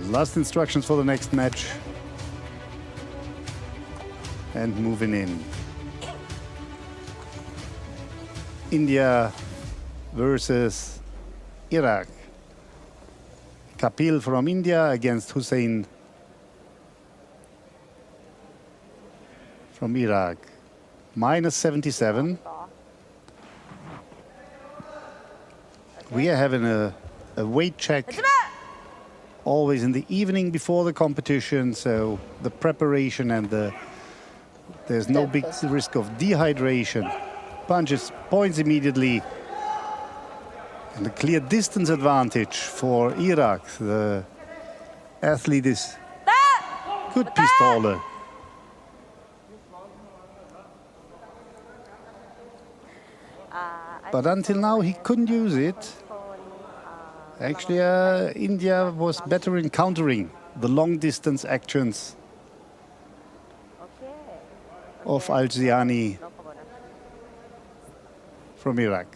Last instructions for the next match. And moving in. India versus Iraq. Kapil from India against Hussein from Iraq. Minus 77. We are having a weight check always in the evening before the competition, so the preparation and there's no big risk of dehydration. Punches points immediately. And a clear distance advantage for Iraq. The athlete is good pistoler. But until now, he couldn't use it. Actually, India was better in countering the long-distance actions of Al-Ziani from Iraq.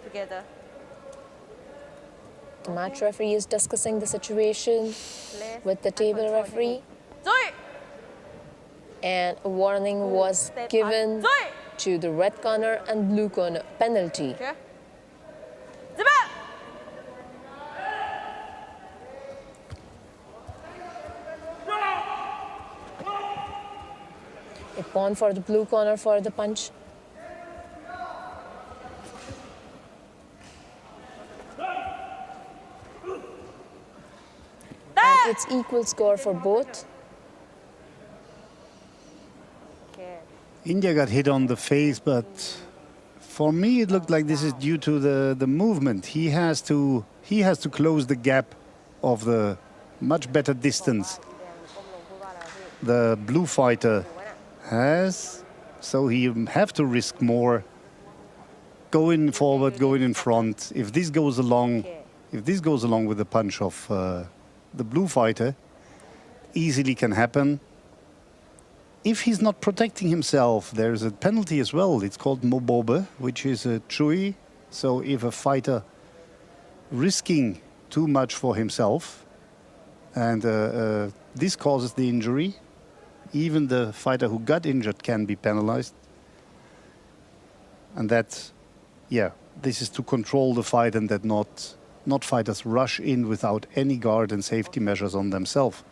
Together. The match referee is discussing the situation with the table referee. And a warning was given to the red corner and blue corner penalty. A pawn for the blue corner for the punch. And it's equal score for both. India got hit on the face, but for me it looked like this is due to the movement. He has to close the gap of the much better distance the blue fighter has, so he have to risk more going forward, going in front. If this goes along with the punch of the blue fighter, easily can happen. If he's not protecting himself, there's a penalty as well. It's called mobobe, which is a chui. So if a fighter risking too much for himself and this causes the injury, even the fighter who got injured can be penalized. And that's, yeah, this is to control the fight and that not fighters rush in without any guard and safety measures on themselves.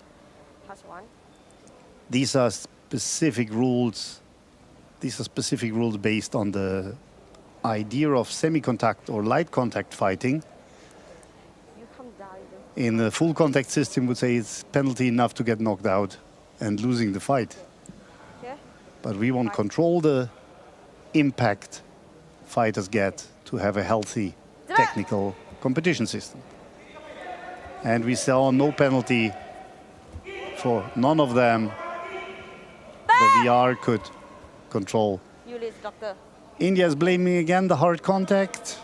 These are specific rules. These are specific rules based on the idea of semi-contact or light contact fighting. In the full contact system, would say it's penalty enough to get knocked out and losing the fight. But we want to control the impact fighters get to have a healthy technical competition system. And we saw no penalty for none of them. The VR could control. India is blaming again the hard contact.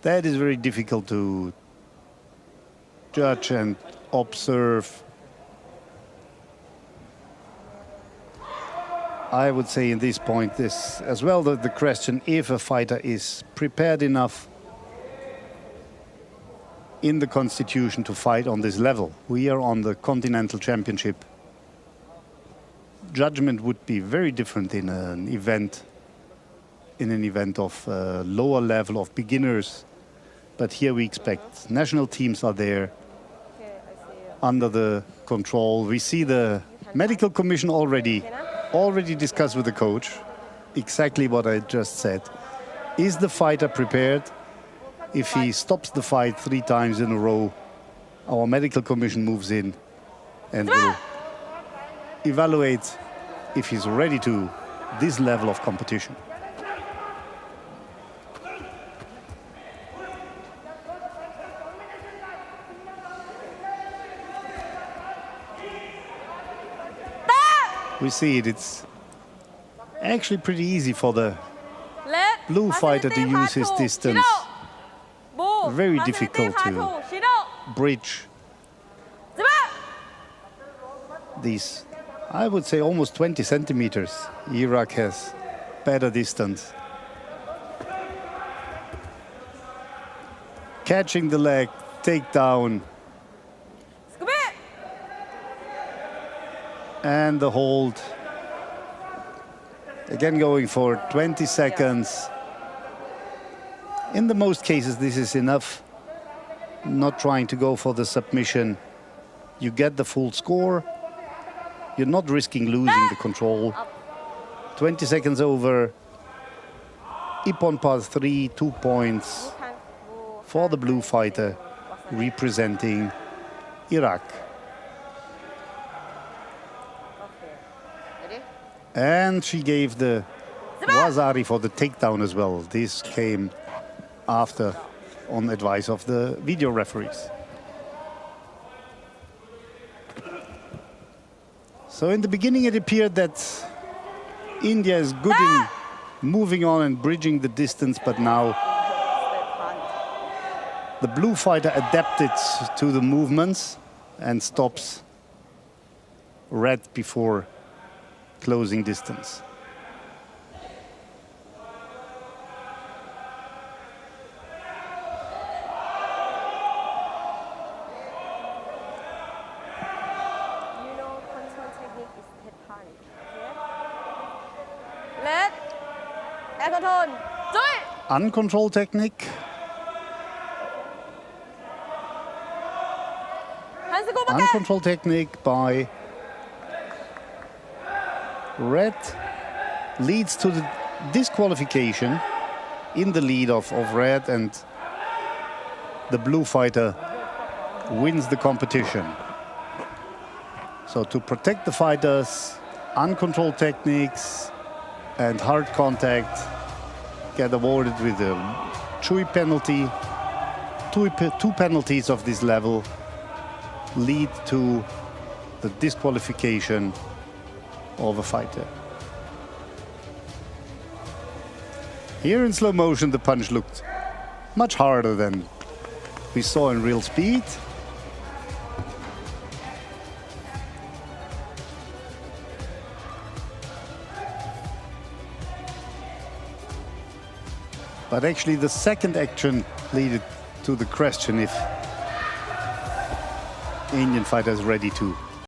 That is very difficult to judge and observe. I would say in this point, this as well, the question if a fighter is prepared enough in the constitution to fight on this level. We are on the Continental Championship. Judgment would be very different in an event of lower level of beginners. But here we expect national teams are there under the control. We see the medical commission already discussed with the coach exactly what I just said. Is the fighter prepared? If he stops the fight 3 times in a row, our medical commission moves in and will evaluate if he's ready to this level of competition. We see it. It's actually pretty easy for the Let blue fighter to facility use part his two. distance. Shido. Move. Very Facility difficult part to two. Shido. bridge Zaba. these, I would say, almost 20 centimeters. Iraq has better distance. Catching the leg, takedown, Scoop it. and the hold. Again going for 20 seconds. In the most cases, this is enough. Not trying to go for the submission. You get the full score. You're not risking losing the control. 20 seconds over. Ippon part 3, 2 points for the blue fighter representing Iraq. Ready? And she gave the Wazari for the takedown as well. This came after, on advice of the video referees. So in the beginning it appeared that India is good in moving on and bridging the distance, but now the blue fighter adapted to the movements and stops red before closing distance. Control technique is head punch. Okay? Let. Air control. Do it. Uncontrolled technique. Hands go back. Uncontrolled technique by red leads to the disqualification in the lead of red, and the blue fighter wins the competition. So to protect the fighters, uncontrolled techniques and hard contact get awarded with a Chui penalty. Two penalties of this level lead to the disqualification of a fighter. Here in slow motion, the punch looked much harder than we saw in real speed. But actually the second action led to the question if Indian fighter is ready to